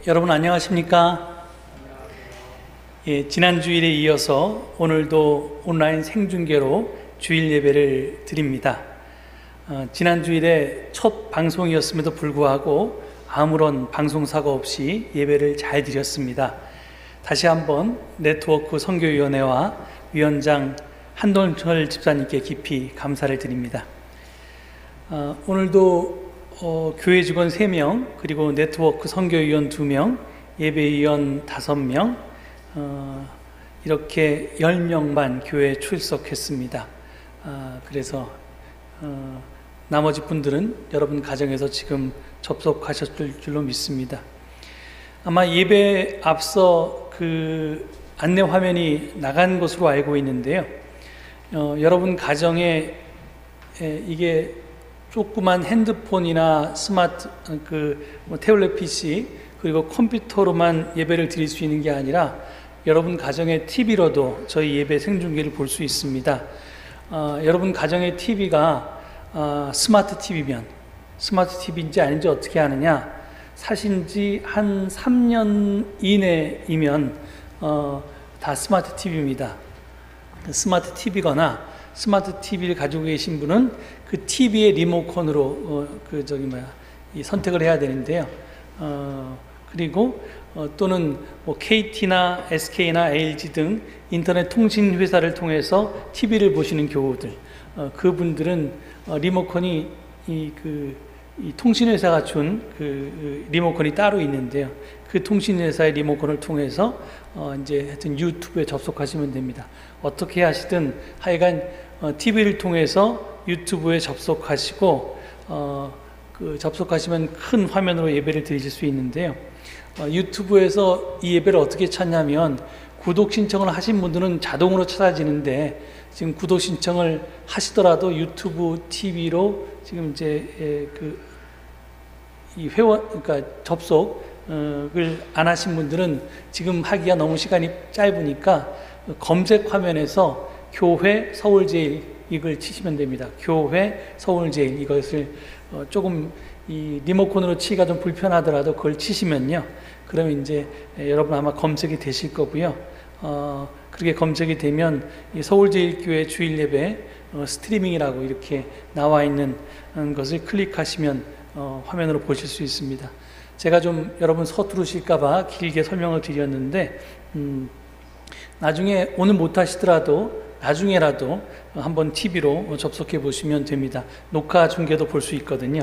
여러분 안녕하십니까? 지난 주일에 이어서 오늘도 온라인 생중계로 주일 예배를 드립니다. 지난 주일에 첫 방송이었음에도 불구하고 아무런 방송사고 없이 예배를 잘 드렸습니다. 다시 한번 네트워크 선교위원회와 위원장 한동철 집사님께 깊이 감사를 드립니다. 오늘도 교회 직원 3명, 그리고 네트워크 선교위원 2명, 예배위원 5명, 이렇게 10명만 교회에 출석했습니다. 그래서 나머지 분들은 여러분 가정에서 지금 접속하셨을 줄로 믿습니다. 아마 예배 앞서 그 안내 화면이 나간 것으로 알고 있는데요. 여러분 가정에 이게 조그만 핸드폰이나 스마트 태블릿 PC 그리고 컴퓨터로만 예배를 드릴 수 있는 게 아니라 여러분 가정의 TV로도 저희 예배 생중계를 볼 수 있습니다. 여러분 가정의 TV가 스마트 TV면 스마트 TV인지 아닌지 어떻게 아느냐? 사신 지 한 3년 이내이면 다 스마트 TV입니다. 스마트 TV거나 스마트 TV를 가지고 계신 분은 그 TV의 리모컨으로 선택을 해야 되는데요. 그리고 또는 뭐 KT나 SK나 LG 등 인터넷 통신 회사를 통해서 TV를 보시는 교우들, 그분들은 리모컨이 이 통신 회사가 준 그 리모컨이 따로 있는데요. 그 통신 회사의 리모컨을 통해서 이제 하여튼 유튜브에 접속하시면 됩니다. 어떻게 하시든 하여간 TV를 통해서 유튜브에 접속하시고 접속하시면 큰 화면으로 예배를 드리실 수 있는데요. 유튜브에서 이 예배를 어떻게 찾냐면 구독 신청을 하신 분들은 자동으로 찾아지는데 지금 구독 신청을 하시더라도 유튜브 TV로 지금 이제 이 회원, 그러니까 접속을 안 하신 분들은 지금 하기가 너무 시간이 짧으니까 검색 화면에서 교회 서울제일 이걸 치시면 됩니다. 교회 서울제일 이것을 조금 이 리모컨으로 치기가 좀 불편하더라도 그걸 치시면요. 그러면 이제 여러분 아마 검색이 되실 거고요. 그렇게 검색이 되면 이 서울제일교회 주일 예배 스트리밍이라고 이렇게 나와 있는 것을 클릭하시면 화면으로 보실 수 있습니다. 제가 좀 여러분 서두르실까봐 길게 설명을 드렸는데 나중에 오늘 못하시더라도 나중에라도 한번 TV로 접속해 보시면 됩니다. 녹화 중계도 볼 수 있거든요.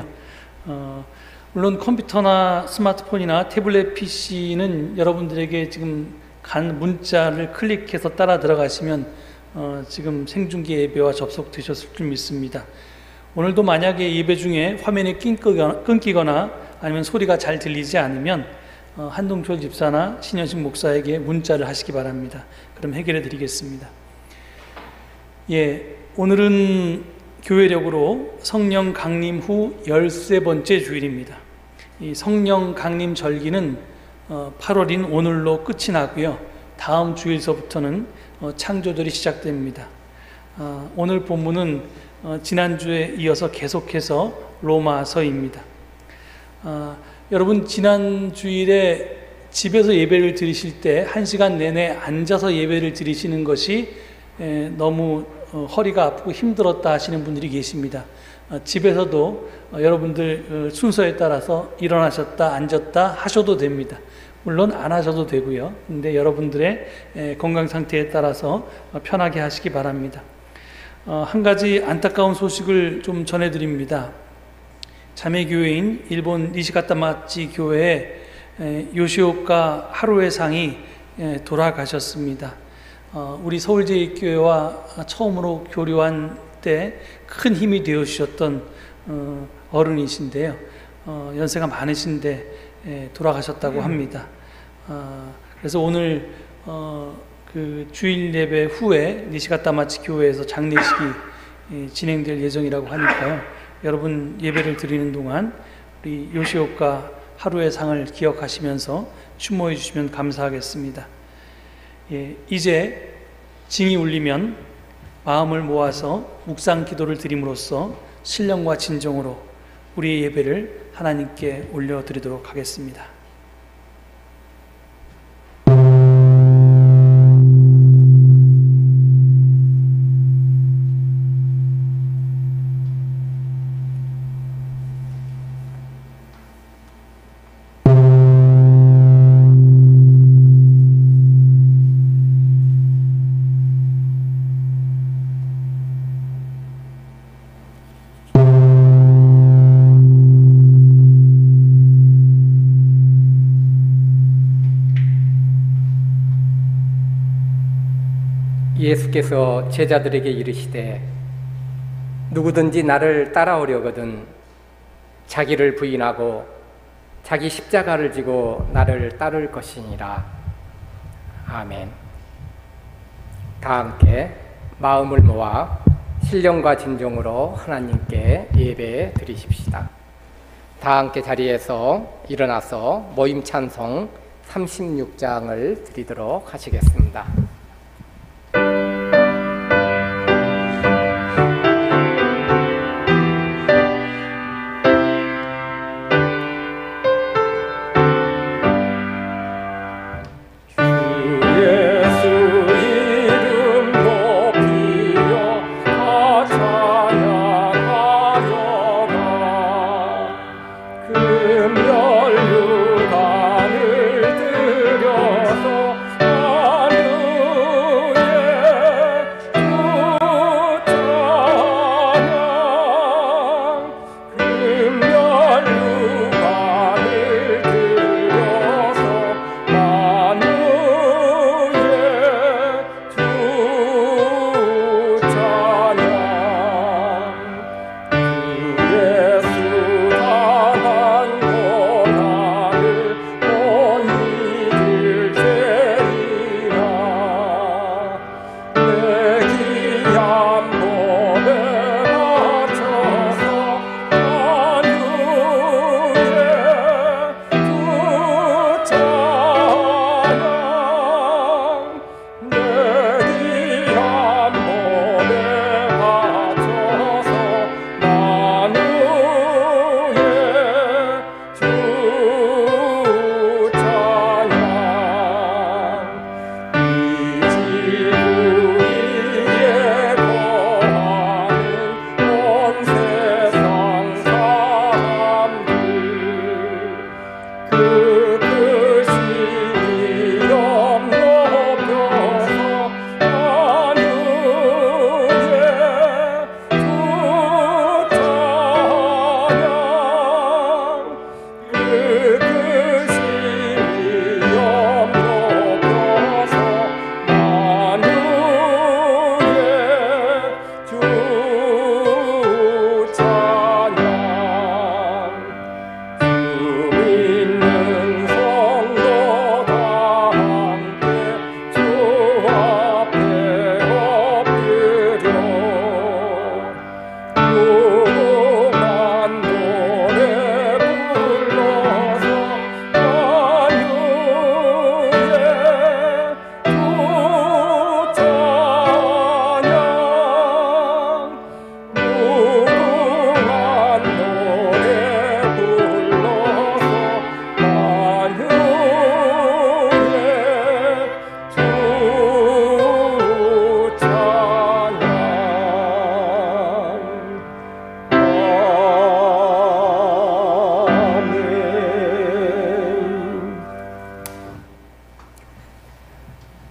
물론 컴퓨터나 스마트폰이나 태블릿 PC는 여러분들에게 지금 간 문자를 클릭해서 따라 들어가시면 지금 생중계 예배와 접속되셨을 줄 믿습니다. 오늘도 만약에 예배 중에 화면이 끊기거나 아니면 소리가 잘 들리지 않으면 한동철 집사나 신현식 목사에게 문자를 하시기 바랍니다. 그럼 해결해 드리겠습니다. 오늘은 교회력으로 성령 강림 후 13번째 주일입니다. 이 성령 강림 절기는 8월인 오늘로 끝이 나고요. 다음 주일서부터는 창조절이 시작됩니다. 오늘 본문은 지난주에 이어서 계속해서 로마서입니다. 여러분 지난 주일에 집에서 예배를 드리실 때 1시간 내내 앉아서 예배를 드리시는 것이 너무 허리가 아프고 힘들었다 하시는 분들이 계십니다. 집에서도 여러분들 순서에 따라서 일어나셨다 앉았다 하셔도 됩니다. 물론 안 하셔도 되고요. 근데 여러분들의 건강 상태에 따라서 편하게 하시기 바랍니다. 한 가지 안타까운 소식을 좀 전해드립니다. 자매교회인 일본 니시가타마치 교회의 요시오카 하루에 상이 돌아가셨습니다. 우리 서울제일교회와 처음으로 교류한 때 큰 힘이 되어주셨던 어른이신데요. 연세가 많으신데 돌아가셨다고 합니다. 그래서 오늘 그 주일 예배 후에 니시가타마치 교회에서 장례식이 진행될 예정이라고 하니까요. 여러분 예배를 드리는 동안 우리 요시오카 하루의 상을 기억하시면서 추모해 주시면 감사하겠습니다. 이제 징이 울리면 마음을 모아서 묵상 기도를 드림으로써 신령과 진정으로 우리의 예배를 하나님께 올려드리도록 하겠습니다. 예수께서 제자들에게 이르시되 누구든지 나를 따라오려거든 자기를 부인하고 자기 십자가를 지고 나를 따를 것이니라. 아멘. 다 함께 마음을 모아 신령과 진정으로 하나님께 예배 드리십시다. 다 함께 자리에서 일어나서 모임 찬송 36장을 드리도록 하시겠습니다.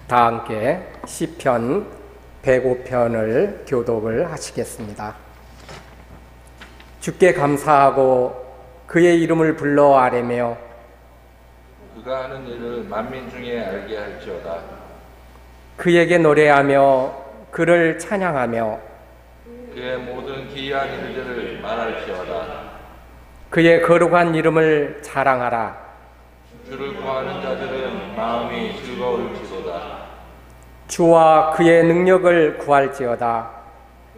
다 함께 시편 105편을 교독을 하시겠습니다. 주께 감사하고 그의 이름을 불러 아뢰며 그가 하는 일을 만민 중에 알게 할지어다. 그에게 노래하며 그를 찬양하며 그의 모든 기이한 일들을 말할지어다. 그의 거룩한 이름을 자랑하라. 주를 구하는 자들은 마음이 즐거울지로다. 주와 그의 능력을 구할지어다.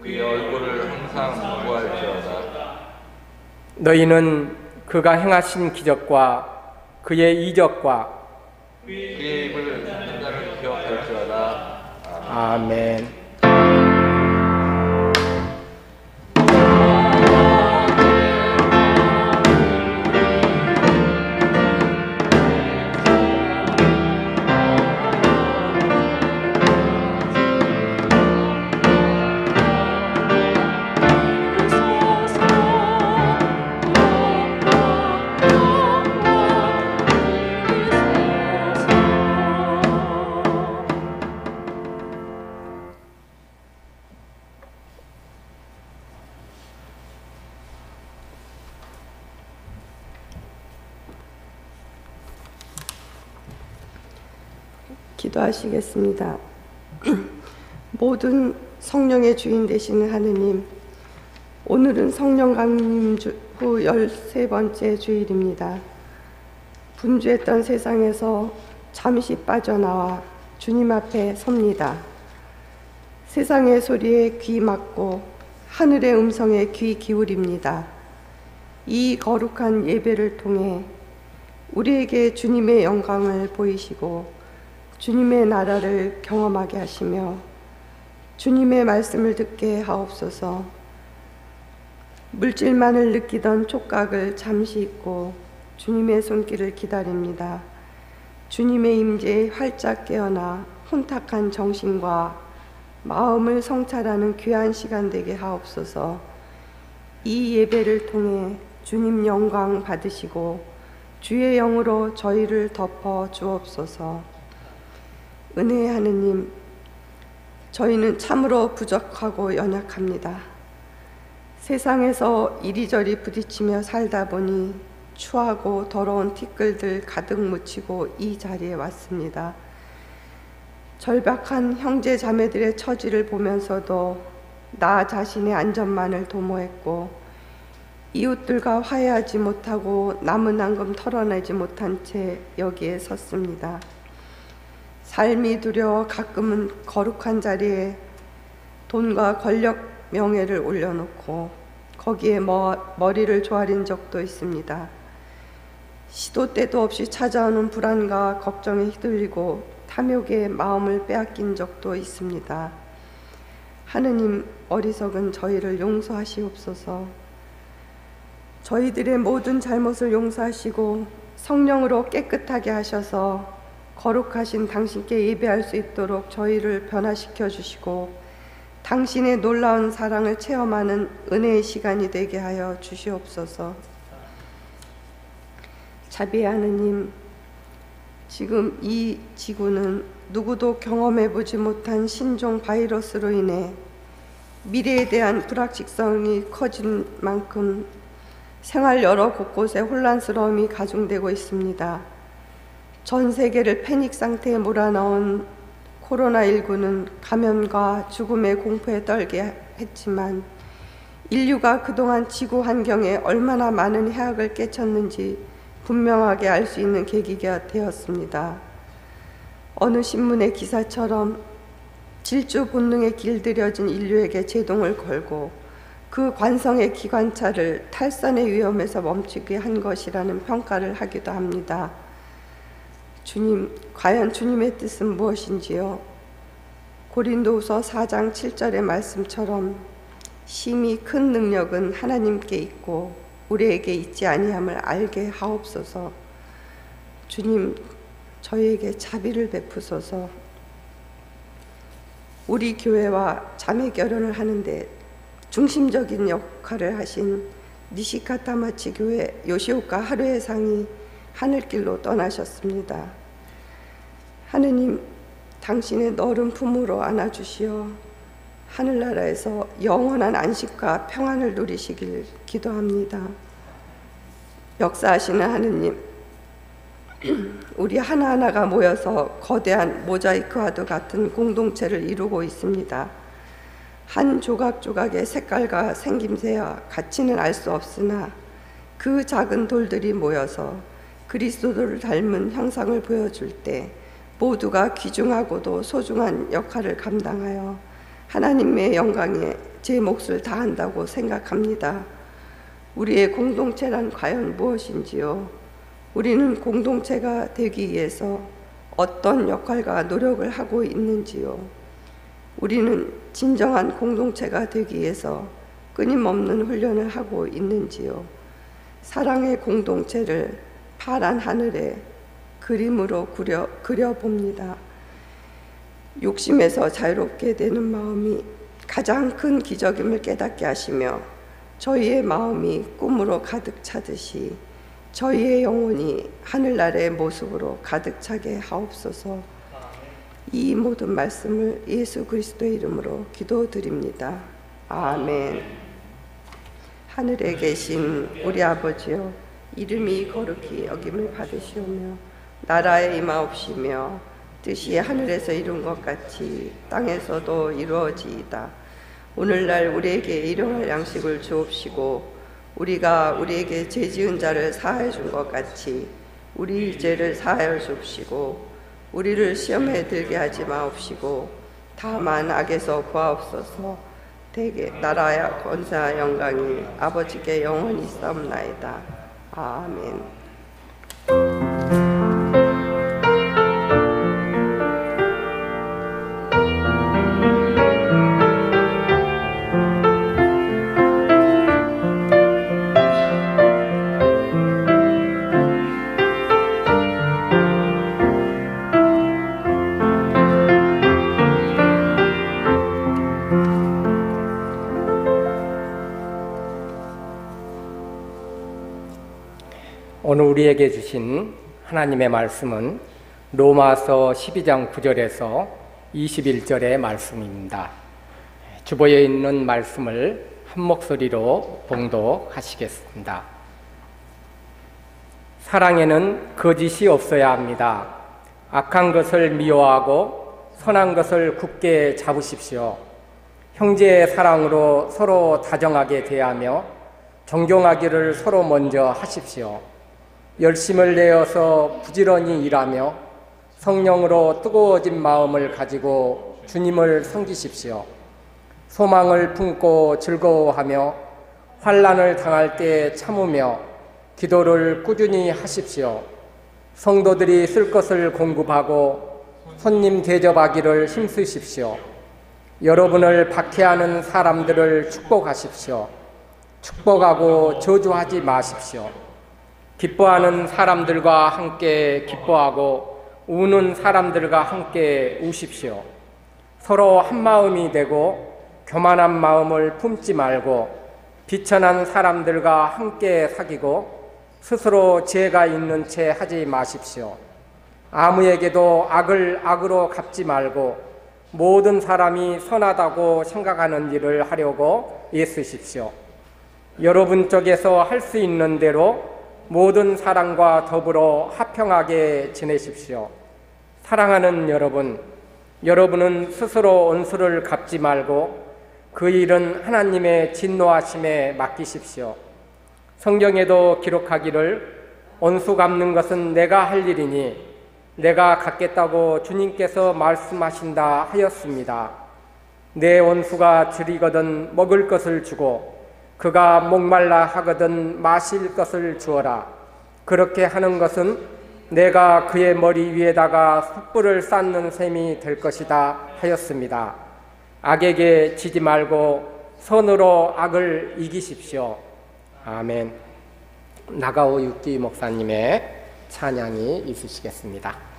그의 얼굴을 항상 구할지어다. 너희는 그가 행하신 기적과 그의 이적과 그의 입을 듣는 자를 기억할지어다. 아멘. 기도하시겠습니다. 모든 성령의 주인 되시는 하느님, 오늘은 성령 강림 후 13번째 주일입니다. 분주했던 세상에서 잠시 빠져나와 주님 앞에 섭니다. 세상의 소리에 귀 막고 하늘의 음성에 귀 기울입니다. 이 거룩한 예배를 통해 우리에게 주님의 영광을 보이시고 주님의 나라를 경험하게 하시며 주님의 말씀을 듣게 하옵소서. 물질만을 느끼던 촉각을 잠시 잊고 주님의 손길을 기다립니다. 주님의 임재에 활짝 깨어나 혼탁한 정신과 마음을 성찰하는 귀한 시간 되게 하옵소서. 이 예배를 통해 주님 영광 받으시고 주의 영으로 저희를 덮어 주옵소서. 은혜의 하느님, 저희는 참으로 부족하고 연약합니다. 세상에서 이리저리 부딪히며 살다 보니 추하고 더러운 티끌들 가득 묻히고 이 자리에 왔습니다. 절박한 형제 자매들의 처지를 보면서도 나 자신의 안전만을 도모했고 이웃들과 화해하지 못하고 남은 앙금 털어내지 못한 채 여기에 섰습니다. 삶이 두려워 가끔은 거룩한 자리에 돈과 권력, 명예를 올려놓고 거기에 머리를 조아린 적도 있습니다. 시도 때도 없이 찾아오는 불안과 걱정에 휘둘리고 탐욕에 마음을 빼앗긴 적도 있습니다. 하느님, 어리석은 저희를 용서하시옵소서. 저희들의 모든 잘못을 용서하시고 성령으로 깨끗하게 하셔서 거룩하신 당신께 예배할 수 있도록 저희를 변화시켜 주시고 당신의 놀라운 사랑을 체험하는 은혜의 시간이 되게 하여 주시옵소서. 자비의 하느님, 지금 이 지구는 누구도 경험해보지 못한 신종 바이러스로 인해 미래에 대한 불확실성이 커진 만큼 생활 여러 곳곳에 혼란스러움이 가중되고 있습니다. 전 세계를 패닉 상태에 몰아넣은 코로나19는 감염과 죽음의 공포에 떨게 했지만 인류가 그동안 지구 환경에 얼마나 많은 해악을 끼쳤는지 분명하게 알 수 있는 계기가 되었습니다. 어느 신문의 기사처럼 질주 본능에 길들여진 인류에게 제동을 걸고 그 관성의 기관차를 탈선의 위험에서 멈추게 한 것이라는 평가를 하기도 합니다. 주님, 과연 주님의 뜻은 무엇인지요? 고린도후서 4장 7절의 말씀처럼 심히 큰 능력은 하나님께 있고 우리에게 있지 아니함을 알게 하옵소서. 주님, 저희에게 자비를 베푸소서. 우리 교회와 자매 결혼을 하는데 중심적인 역할을 하신 니시카타마치 교회 요시오카 하루의 상이 하늘길로 떠나셨습니다. 하느님, 당신의 너른 품으로 안아주시어 하늘나라에서 영원한 안식과 평안을 누리시길 기도합니다. 역사하시는 하느님, 우리 하나하나가 모여서 거대한 모자이크와도 같은 공동체를 이루고 있습니다. 한 조각조각의 색깔과 생김새와 가치는 알 수 없으나 그 작은 돌들이 모여서 그리스도를 닮은 형상을 보여줄 때 모두가 귀중하고도 소중한 역할을 감당하여 하나님의 영광에 제 몫을 다한다고 생각합니다. 우리의 공동체란 과연 무엇인지요? 우리는 공동체가 되기 위해서 어떤 역할과 노력을 하고 있는지요? 우리는 진정한 공동체가 되기 위해서 끊임없는 훈련을 하고 있는지요? 사랑의 공동체를 파란 하늘에 그림으로 그려봅니다. 욕심에서 자유롭게 되는 마음이 가장 큰 기적임을 깨닫게 하시며 저희의 마음이 꿈으로 가득 차듯이 저희의 영혼이 하늘나라의 모습으로 가득 차게 하옵소서. 이 모든 말씀을 예수 그리스도의 이름으로 기도드립니다. 아멘. 하늘에 계신 우리 아버지여, 이름이 거룩히 여김을 받으시오며 나라에 임하옵시며 뜻이 하늘에서 이룬 것 같이 땅에서도 이루어지이다. 오늘날 우리에게 일용할 양식을 주옵시고 우리가 우리에게 죄 지은 자를 사하여 준 것 같이 우리 죄를 사하여 주옵시고 우리를 시험에 들게 하지 마옵시고 다만 악에서 구하옵소서. 대개 나라야 권세와 영광이 아버지께 영원히 있사옵나이다. 아멘. 오늘 우리에게 주신 하나님의 말씀은 로마서 12장 9절에서 21절의 말씀입니다. 주보에 있는 말씀을 한 목소리로 봉독하시겠습니다. 사랑에는 거짓이 없어야 합니다. 악한 것을 미워하고 선한 것을 굳게 잡으십시오. 형제의 사랑으로 서로 다정하게 대하며 존경하기를 서로 먼저 하십시오. 열심을 내어서 부지런히 일하며 성령으로 뜨거워진 마음을 가지고 주님을 섬기십시오. 소망을 품고 즐거워하며 환난을 당할 때 참으며 기도를 꾸준히 하십시오. 성도들이 쓸 것을 공급하고 손님 대접하기를 힘쓰십시오. 여러분을 박해하는 사람들을 축복하십시오. 축복하고 저주하지 마십시오. 기뻐하는 사람들과 함께 기뻐하고 우는 사람들과 함께 우십시오. 서로 한마음이 되고 교만한 마음을 품지 말고 비천한 사람들과 함께 사귀고 스스로 죄가 있는 채 하지 마십시오. 아무에게도 악을 악으로 갚지 말고 모든 사람이 선하다고 생각하는 일을 하려고 애쓰십시오. 여러분 쪽에서 할 수 있는 대로 모든 사람과 더불어 화평하게 지내십시오. 사랑하는 여러분, 여러분은 스스로 원수를 갚지 말고 그 일은 하나님의 진노하심에 맡기십시오. 성경에도 기록하기를 원수 갚는 것은 내가 할 일이니 내가 갚겠다고 주님께서 말씀하신다 하였습니다. 내 원수가 줄이거든 먹을 것을 주고 그가 목말라 하거든 마실 것을 주어라. 그렇게 하는 것은 내가 그의 머리 위에다가 숯불을 쌓는 셈이 될 것이다 하였습니다. 악에게 지지 말고 선으로 악을 이기십시오. 아멘. 나가오 육기 목사님의 찬양이 있으시겠습니다.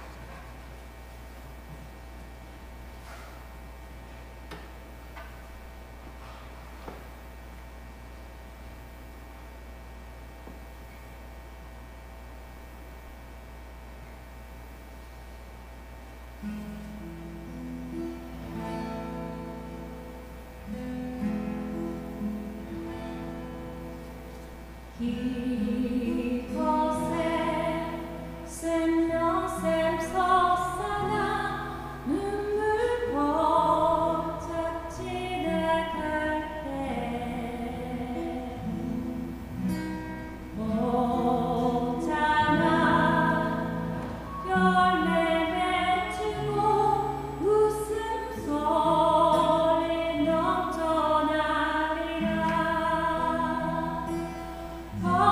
Oh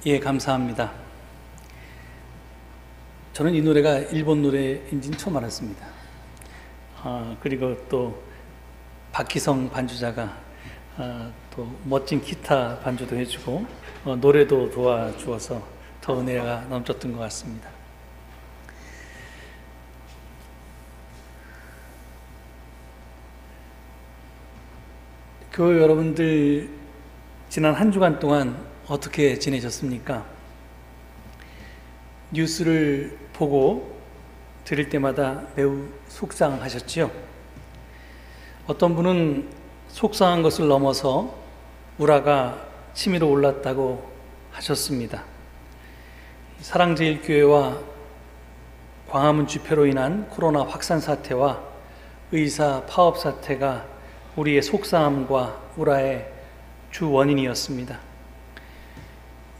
예, 감사합니다. 저는 이 노래가 일본 노래인지는 처음 알았습니다. 그리고 또 박희성 반주자가 또 멋진 기타 반주도 해주고 노래도 도와주어서 더 은혜가 넘쳤던 것 같습니다. 교회 여러분들 지난 한 주간 동안 어떻게 지내셨습니까? 뉴스를 보고 들을 때마다 매우 속상하셨지요? 어떤 분은 속상한 것을 넘어서 우라가 치밀어 올랐다고 하셨습니다. 사랑제일교회와 광화문 집회로 인한 코로나 확산 사태와 의사 파업 사태가 우리의 속상함과 우라의 주 원인이었습니다.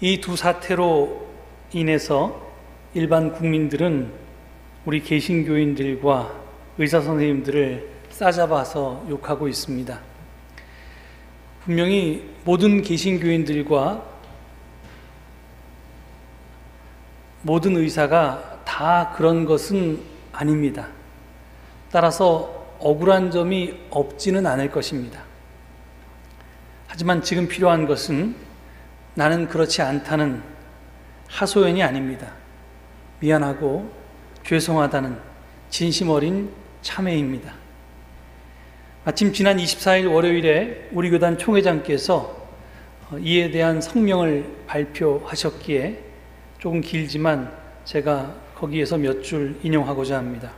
이 두 사태로 인해서 일반 국민들은 우리 개신교인들과 의사 선생님들을 싸잡아서 욕하고 있습니다. 분명히 모든 개신교인들과 모든 의사가 다 그런 것은 아닙니다. 따라서 억울한 점이 없지는 않을 것입니다. 하지만 지금 필요한 것은 나는 그렇지 않다는 하소연이 아닙니다. 미안하고 죄송하다는 진심 어린 참회입니다. 마침 지난 24일 월요일에 우리 교단 총회장께서 이에 대한 성명을 발표하셨기에 조금 길지만 제가 거기에서 몇 줄 인용하고자 합니다.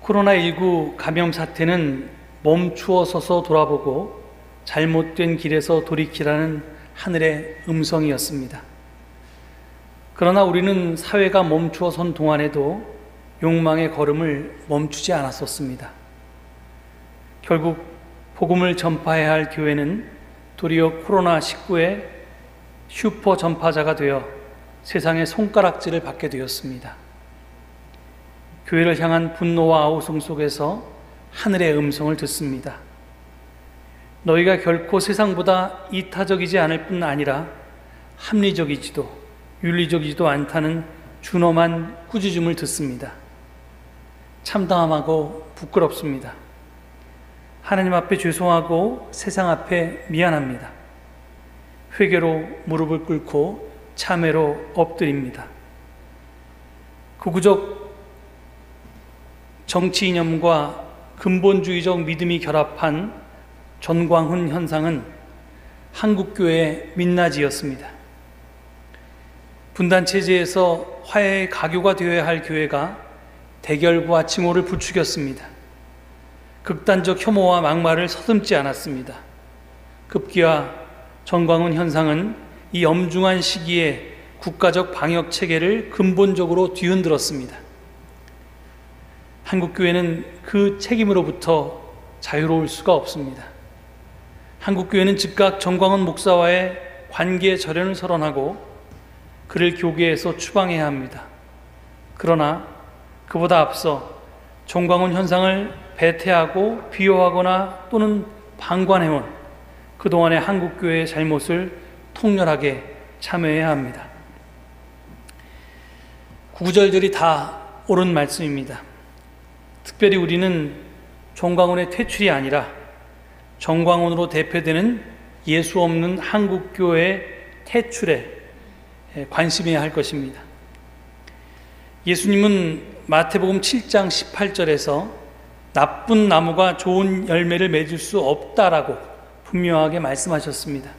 코로나19 감염 사태는 멈추어 서서 돌아보고 잘못된 길에서 돌이키라는 하늘의 음성이었습니다. 그러나 우리는 사회가 멈추어 선 동안에도 욕망의 걸음을 멈추지 않았었습니다. 결국 복음을 전파해야 할 교회는 도리어 코로나19의 슈퍼 전파자가 되어 세상의 손가락질을 받게 되었습니다. 교회를 향한 분노와 아우성 속에서 하늘의 음성을 듣습니다. 너희가 결코 세상보다 이타적이지 않을 뿐 아니라 합리적이지도 윤리적이지도 않다는 준엄한 꾸짖음을 듣습니다. 참담하고 부끄럽습니다. 하나님 앞에 죄송하고 세상 앞에 미안합니다. 회개로 무릎을 꿇고 참회로 엎드립니다. 극우적 정치 이념과 근본주의적 믿음이 결합한 전광훈 현상은 한국교회의 민낯이었습니다. 분단체제에서 화해의 가교가 되어야 할 교회가 대결과 칭호를 부추겼습니다. 극단적 혐오와 막말을 서슴지 않았습니다. 급기야 전광훈 현상은 이 엄중한 시기에 국가적 방역 체계를 근본적으로 뒤흔들었습니다. 한국교회는 그 책임으로부터 자유로울 수가 없습니다. 한국교회는 즉각 전광훈 목사와의 관계 절연을 선언하고 그를 교계에서 추방해야 합니다. 그러나 그보다 앞서 전광훈 현상을 배태하고 비호하거나 또는 방관해온 그동안의 한국교회의 잘못을 통렬하게 참회해야 합니다. 구구절절이 다 옳은 말씀입니다. 특별히 우리는 전광훈의 퇴출이 아니라 전광훈으로 대표되는 예수 없는 한국교회의 퇴출에 관심해야 할 것입니다. 예수님은 마태복음 7장 18절에서 나쁜 나무가 좋은 열매를 맺을 수 없다라고 분명하게 말씀하셨습니다.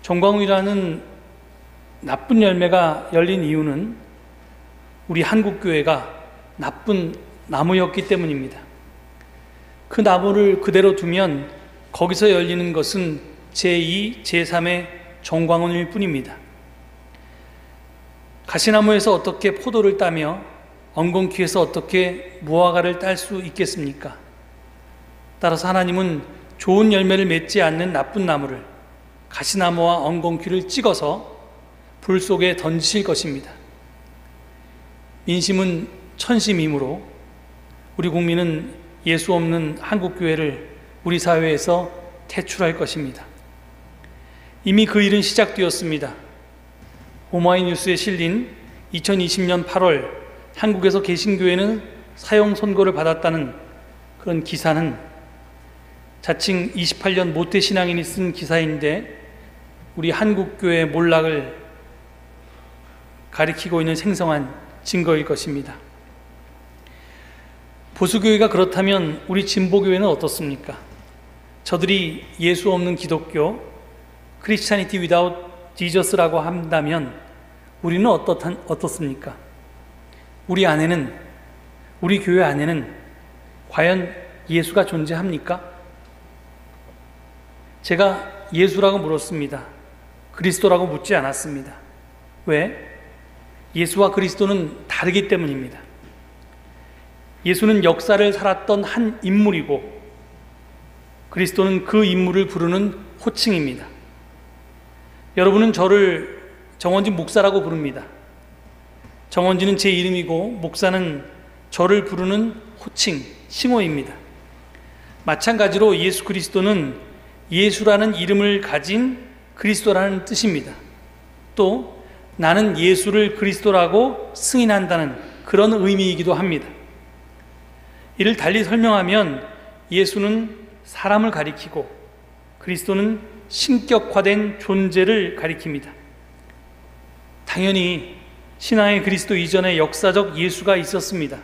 전광훈이라는 나쁜 열매가 열린 이유는 우리 한국교회가 나쁜 나무였기 때문입니다. 그 나무를 그대로 두면 거기서 열리는 것은 제2, 제3의 전광훈일 뿐입니다. 가시나무에서 어떻게 포도를 따며 엉겅퀴에서 어떻게 무화과를 딸 수 있겠습니까? 따라서 하나님은 좋은 열매를 맺지 않는 나쁜 나무를 가시나무와 엉겅퀴를 찍어서 불 속에 던지실 것입니다. 민심은 천심이므로 우리 국민은 예수 없는 한국교회를 우리 사회에서 퇴출할 것입니다. 이미 그 일은 시작되었습니다. 오마이뉴스에 실린 2020년 8월 한국에서 개신교회는 사형 선고를 받았다는 그런 기사는 자칭 28년 모태신앙인이 쓴 기사인데 우리 한국교회의 몰락을 가리키고 있는 생생한 증거일 것입니다. 보수교회가 그렇다면 우리 진보교회는 어떻습니까? 저들이 예수 없는 기독교, 크리스찬이티 위다웃 지저스라고 한다면 우리는 어떻습니까? 우리 안에는, 우리 교회 안에는 과연 예수가 존재합니까? 제가 예수라고 물었습니다. 그리스도라고 묻지 않았습니다. 왜? 예수와 그리스도는 다르기 때문입니다. 예수는 역사를 살았던 한 인물이고 그리스도는 그 인물을 부르는 호칭입니다. 여러분은 저를 정원진 목사라고 부릅니다. 정원진은 제 이름이고 목사는 저를 부르는 호칭, 칭호입니다. 마찬가지로 예수 그리스도는 예수라는 이름을 가진 그리스도라는 뜻입니다. 또 나는 예수를 그리스도라고 승인한다는 그런 의미이기도 합니다. 이를 달리 설명하면 예수는 사람을 가리키고 그리스도는 신격화된 존재를 가리킵니다. 당연히 신앙의 그리스도 이전에 역사적 예수가 있었습니다.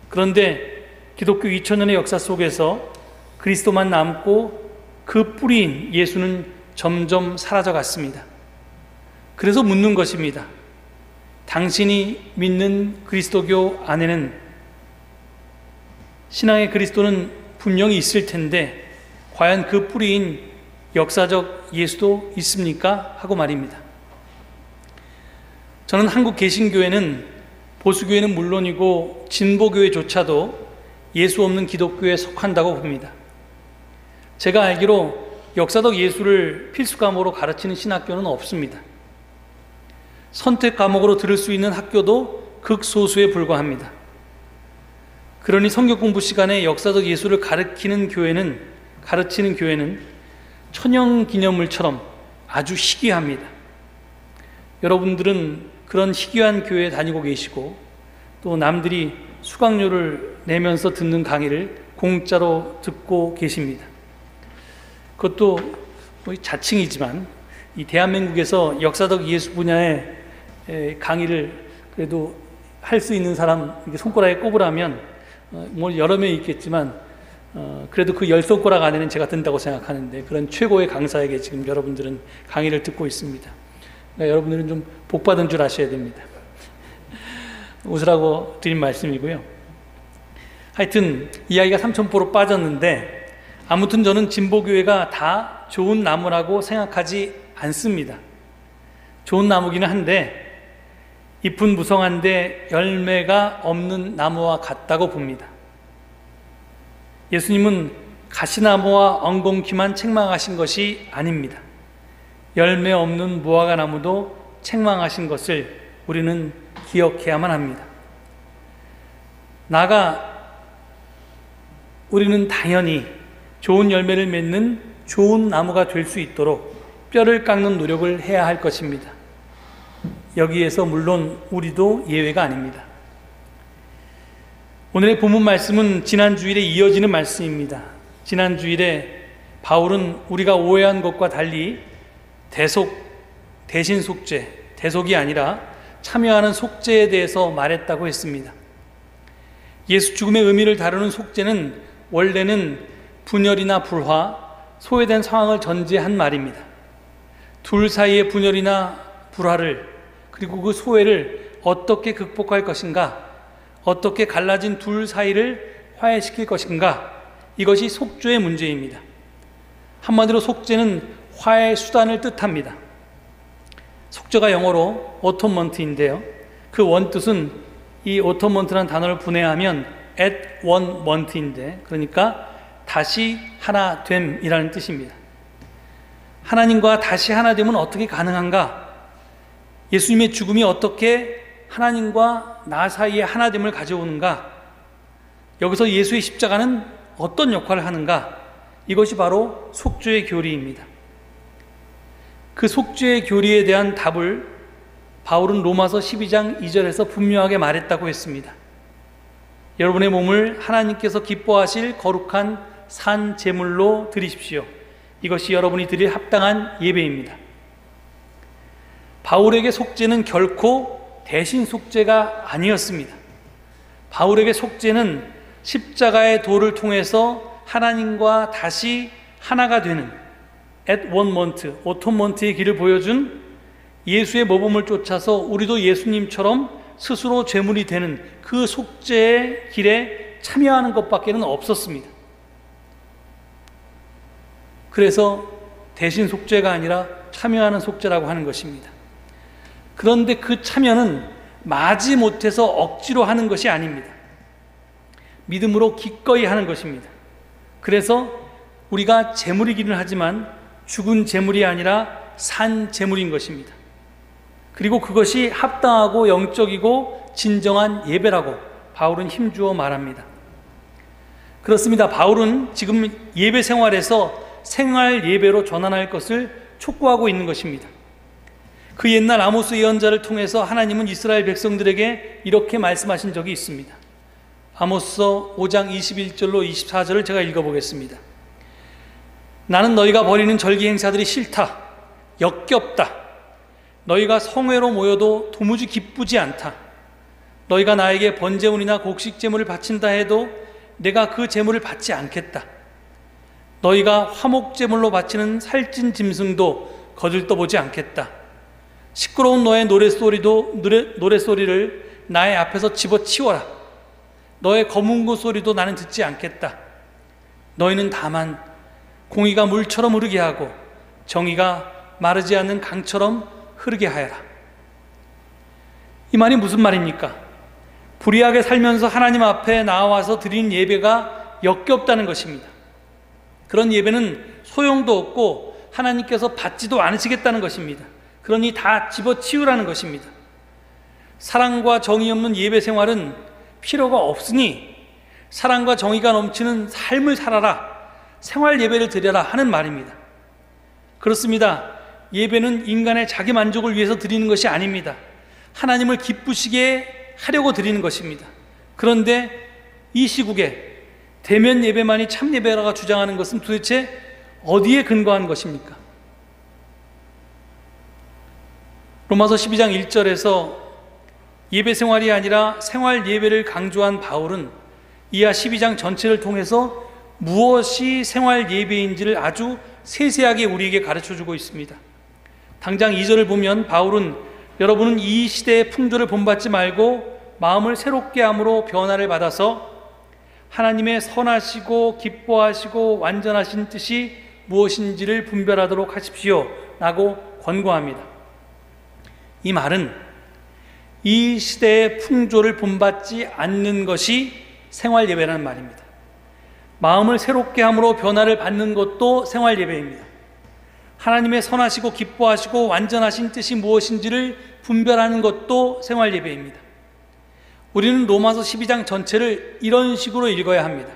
그런데 기독교 2000년의 역사 속에서 그리스도만 남고 그 뿌리인 예수는 점점 사라져갔습니다. 그래서 묻는 것입니다. 당신이 믿는 그리스도교 안에는 신앙의 그리스도는 분명히 있을 텐데 과연 그 뿌리인 역사적 예수도 있습니까? 하고 말입니다. 저는 한국 개신교회는 보수교회는 물론이고 진보교회조차도 예수 없는 기독교에 속한다고 봅니다. 제가 알기로 역사적 예수를 필수 과목으로 가르치는 신학교는 없습니다. 선택 과목으로 들을 수 있는 학교도 극소수에 불과합니다. 그러니 성경 공부 시간에 역사적 예수를 가르치는 교회는 천연 기념물처럼 아주 희귀합니다. 여러분들은 그런 희귀한 교회에 다니고 계시고 또 남들이 수강료를 내면서 듣는 강의를 공짜로 듣고 계십니다. 그것도 자칭이지만 이 대한민국에서 역사적 예수 분야의 강의를 그래도 할 수 있는 사람 손가락에 꼽으라면 뭐 여러 명이 있겠지만 그래도 그 10손가락 안에는 제가 든다고 생각하는데 그런 최고의 강사에게 지금 여러분들은 강의를 듣고 있습니다. 그러니까 여러분들은 좀 복받은 줄 아셔야 됩니다. 웃으라고 드린 말씀이고요. 하여튼 이야기가 삼천포로 빠졌는데 아무튼 저는 진보교회가 다 좋은 나무라고 생각하지 않습니다. 좋은 나무기는 한데 잎은 무성한데 열매가 없는 나무와 같다고 봅니다. 예수님은 가시나무와 엉겅퀴만 책망하신 것이 아닙니다. 열매 없는 무화과 나무도 책망하신 것을 우리는 기억해야만 합니다. 우리는 당연히 좋은 열매를 맺는 좋은 나무가 될 수 있도록 뼈를 깎는 노력을 해야 할 것입니다. 여기에서 물론 우리도 예외가 아닙니다. 오늘의 본문 말씀은 지난 주일에 이어지는 말씀입니다. 지난 주일에 바울은 우리가 오해한 것과 달리 대신 속죄, 대속이 아니라 참여하는 속죄에 대해서 말했다고 했습니다. 예수 죽음의 의미를 다루는 속죄는 원래는 분열이나 불화, 소외된 상황을 전제한 말입니다. 둘 사이의 분열이나 불화를 그리고 그 소외를 어떻게 극복할 것인가, 어떻게 갈라진 둘 사이를 화해시킬 것인가, 이것이 속죄의 문제입니다. 한마디로 속죄는 화해 수단을 뜻합니다. 속죄가 영어로 어톤먼트인데요. 그 원뜻은 이 어톤먼트라는 단어를 분해하면 at one month인데 그러니까 다시 하나 됨이라는 뜻입니다. 하나님과 다시 하나 됨은 어떻게 가능한가? 예수님의 죽음이 어떻게 하나님과 나 사이에 하나됨을 가져오는가? 여기서 예수의 십자가는 어떤 역할을 하는가? 이것이 바로 속죄의 교리입니다. 그 속죄의 교리에 대한 답을 바울은 로마서 12장 2절에서 분명하게 말했다고 했습니다. 여러분의 몸을 하나님께서 기뻐하실 거룩한 산 제물로 드리십시오. 이것이 여러분이 드릴 합당한 예배입니다. 바울에게 속죄는 결코 대신 속죄가 아니었습니다. 바울에게 속죄는 십자가의 도를 통해서 하나님과 다시 하나가 되는 앳원먼트, 오톤먼트의 길을 보여준 예수의 모범을 쫓아서 우리도 예수님처럼 스스로 죄물이 되는 그 속죄의 길에 참여하는 것밖에는 없었습니다. 그래서 대신 속죄가 아니라 참여하는 속죄라고 하는 것입니다. 그런데 그 참여는 마지못해서 억지로 하는 것이 아닙니다. 믿음으로 기꺼이 하는 것입니다. 그래서 우리가 제물이기는 하지만 죽은 제물이 아니라 산 제물인 것입니다. 그리고 그것이 합당하고 영적이고 진정한 예배라고 바울은 힘주어 말합니다. 그렇습니다. 바울은 지금 예배 생활에서 생활 예배로 전환할 것을 촉구하고 있는 것입니다. 그 옛날 아모스 예언자를 통해서 하나님은 이스라엘 백성들에게 이렇게 말씀하신 적이 있습니다. 아모스서 5장 21절로 24절을 제가 읽어보겠습니다. 나는 너희가 벌이는 절기 행사들이 싫다. 역겹다. 너희가 성회로 모여도 도무지 기쁘지 않다. 너희가 나에게 번제물이나 곡식 제물을 바친다 해도 내가 그 제물을 받지 않겠다. 너희가 화목 제물로 바치는 살찐 짐승도 거들떠보지 않겠다. 시끄러운 너의 노래소리를 나의 앞에서 집어치워라. 너의 거문고 소리도 나는 듣지 않겠다. 너희는 다만 공의가 물처럼 흐르게 하고 정의가 마르지 않는 강처럼 흐르게 하여라. 이 말이 무슨 말입니까? 불의하게 살면서 하나님 앞에 나와서 드리는 예배가 역겹다는 것입니다. 그런 예배는 소용도 없고 하나님께서 받지도 않으시겠다는 것입니다. 그러니 다 집어치우라는 것입니다. 사랑과 정의 없는 예배 생활은 필요가 없으니 사랑과 정의가 넘치는 삶을 살아라, 생활 예배를 드려라 하는 말입니다. 그렇습니다. 예배는 인간의 자기 만족을 위해서 드리는 것이 아닙니다. 하나님을 기쁘시게 하려고 드리는 것입니다. 그런데 이 시국에 대면 예배만이 참 예배라고 주장하는 것은 도대체 어디에 근거한 것입니까? 로마서 12장 1절에서 예배 생활이 아니라 생활 예배를 강조한 바울은 이하 12장 전체를 통해서 무엇이 생활 예배인지를 아주 세세하게 우리에게 가르쳐주고 있습니다. 당장 2절을 보면 바울은 여러분은 이 시대의 풍조를 본받지 말고 마음을 새롭게 함으로 변화를 받아서 하나님의 선하시고 기뻐하시고 완전하신 뜻이 무엇인지를 분별하도록 하십시오 라고 권고합니다. 이 말은 이 시대의 풍조를 본받지 않는 것이 생활 예배라는 말입니다. 마음을 새롭게 함으로 변화를 받는 것도 생활 예배입니다. 하나님의 선하시고 기뻐하시고 완전하신 뜻이 무엇인지를 분별하는 것도 생활 예배입니다. 우리는 로마서 12장 전체를 이런 식으로 읽어야 합니다.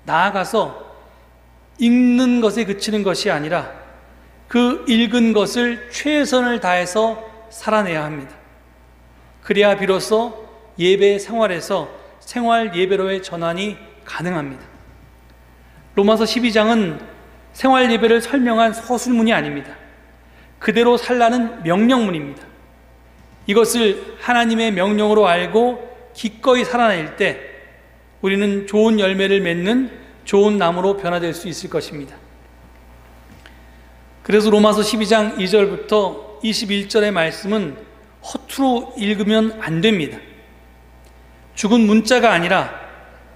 나아가서 읽는 것에 그치는 것이 아니라 그 읽은 것을 최선을 다해서 살아내야 합니다. 그래야 비로소 예배 생활에서 생활 예배로의 전환이 가능합니다. 로마서 12장은 생활 예배를 설명한 서술문이 아닙니다. 그대로 살라는 명령문입니다. 이것을 하나님의 명령으로 알고 기꺼이 살아낼 때 우리는 좋은 열매를 맺는 좋은 나무로 변화될 수 있을 것입니다. 그래서 로마서 12장 2절부터 21절의 말씀은 허투루 읽으면 안 됩니다. 죽은 문자가 아니라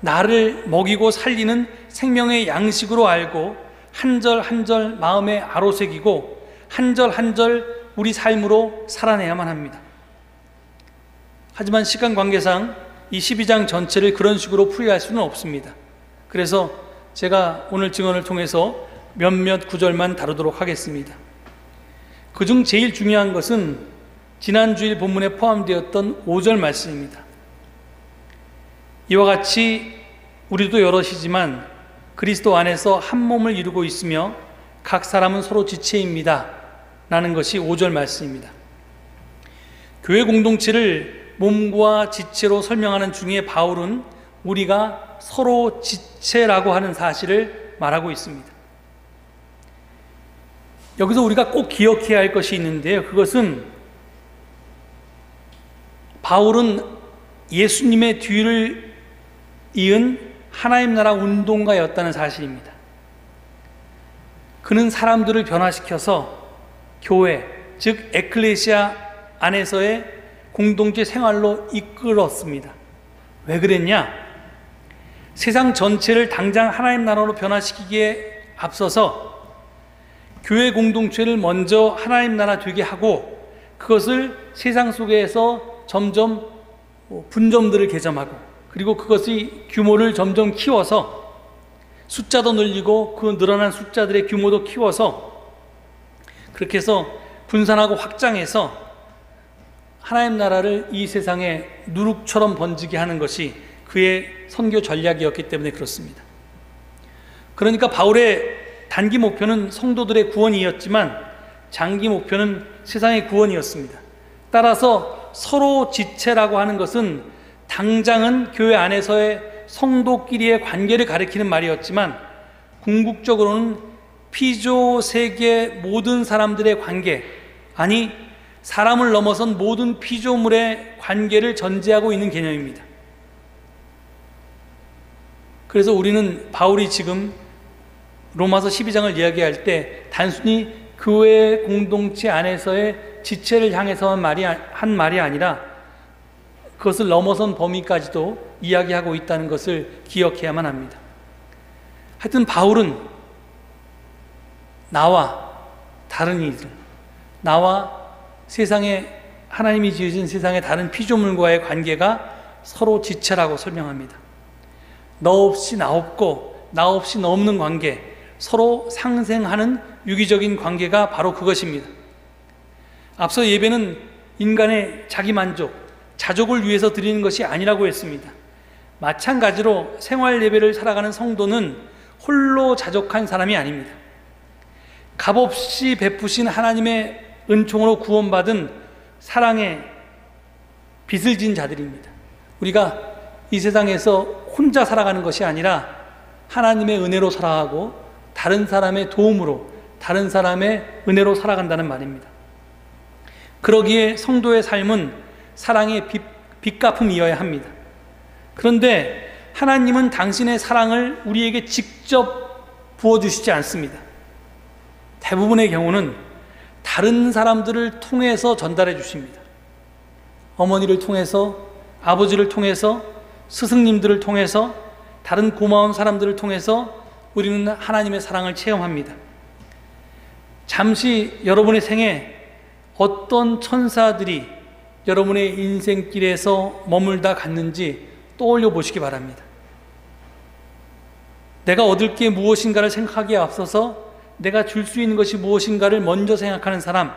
나를 먹이고 살리는 생명의 양식으로 알고 한 절 한 절 마음에 아로새기고 한 절 한 절 우리 삶으로 살아내야만 합니다. 하지만 시간 관계상 이 12장 전체를 그런 식으로 풀이할 수는 없습니다. 그래서 제가 오늘 증언을 통해서 몇몇 구절만 다루도록 하겠습니다. 그중 제일 중요한 것은 지난 주일 본문에 포함되었던 5절 말씀입니다. 이와 같이 우리도 여럿이지만 그리스도 안에서 한 몸을 이루고 있으며 각 사람은 서로 지체입니다 라는 것이 5절 말씀입니다. 교회 공동체를 몸과 지체로 설명하는 중에 바울은 우리가 서로 지체라고 하는 사실을 말하고 있습니다. 여기서 우리가 꼭 기억해야 할 것이 있는데요. 그것은 바울은 예수님의 뒤를 이은 하나님 나라 운동가였다는 사실입니다. 그는 사람들을 변화시켜서 교회, 즉 에클레시아 안에서의 공동체 생활로 이끌었습니다. 왜 그랬냐? 세상 전체를 당장 하나님 나라로 변화시키기에 앞서서 교회 공동체를 먼저 하나님 나라 되게 하고 그것을 세상 속에서 점점 분점들을 개점하고 그리고 그것의 규모를 점점 키워서 숫자도 늘리고 그 늘어난 숫자들의 규모도 키워서 그렇게 해서 분산하고 확장해서 하나님 나라를 이 세상에 누룩처럼 번지게 하는 것이 그의 선교 전략이었기 때문에 그렇습니다. 그러니까 바울의 단기 목표는 성도들의 구원이었지만 장기 목표는 세상의 구원이었습니다. 따라서 서로 지체라고 하는 것은 당장은 교회 안에서의 성도끼리의 관계를 가리키는 말이었지만 궁극적으로는 피조 세계 모든 사람들의 관계, 아니 사람을 넘어선 모든 피조물의 관계를 전제하고 있는 개념입니다. 그래서 우리는 바울이 지금 로마서 12장을 이야기할 때 단순히 교회 공동체 안에서의 지체를 향해서 한 말이 아니라 그것을 넘어선 범위까지도 이야기하고 있다는 것을 기억해야만 합니다. 하여튼 바울은 나와 다른 이들, 나와 세상에 하나님이 지으신 세상의 다른 피조물과의 관계가 서로 지체라고 설명합니다. 너 없이 나 없고 나 없이 너 없는 관계, 서로 상생하는 유기적인 관계가 바로 그것입니다. 앞서 예배는 인간의 자기만족, 자족을 위해서 드리는 것이 아니라고 했습니다. 마찬가지로 생활 예배를 살아가는 성도는 홀로 자족한 사람이 아닙니다. 값없이 베푸신 하나님의 은총으로 구원받은 사랑의 빚을 진 자들입니다. 우리가 이 세상에서 혼자 살아가는 것이 아니라 하나님의 은혜로 살아가고 다른 사람의 도움으로, 다른 사람의 은혜로 살아간다는 말입니다. 그러기에 성도의 삶은 사랑의 빚갚음이어야 합니다. 그런데 하나님은 당신의 사랑을 우리에게 직접 부어주시지 않습니다. 대부분의 경우는 다른 사람들을 통해서 전달해 주십니다. 어머니를 통해서, 아버지를 통해서, 스승님들을 통해서, 다른 고마운 사람들을 통해서 우리는 하나님의 사랑을 체험합니다. 잠시 여러분의 생에 어떤 천사들이 여러분의 인생길에서 머물다 갔는지 떠올려 보시기 바랍니다. 내가 얻을 게 무엇인가를 생각하기에 앞서서 내가 줄 수 있는 것이 무엇인가를 먼저 생각하는 사람,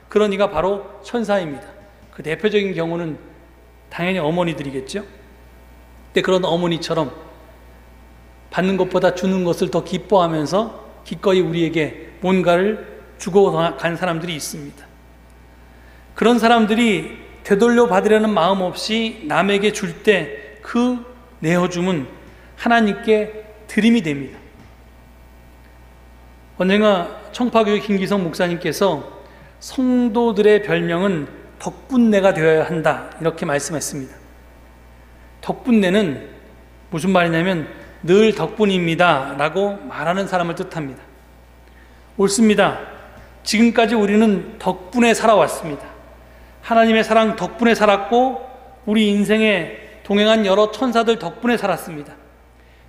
그런 이가 바로 천사입니다. 그 대표적인 경우는 당연히 어머니들이겠죠. 근데 그런 어머니처럼 받는 것보다 주는 것을 더 기뻐하면서 기꺼이 우리에게 뭔가를 주고 간 사람들이 있습니다. 그런 사람들이 되돌려 받으려는 마음 없이 남에게 줄 때 그 내어줌은 하나님께 드림이 됩니다. 언젠가 청파교회 김기성 목사님께서 성도들의 별명은 덕분내가 되어야 한다, 이렇게 말씀했습니다. 덕분내는 무슨 말이냐면 늘 덕분입니다 라고 말하는 사람을 뜻합니다. 옳습니다. 지금까지 우리는 덕분에 살아왔습니다. 하나님의 사랑 덕분에 살았고 우리 인생에 동행한 여러 천사들 덕분에 살았습니다.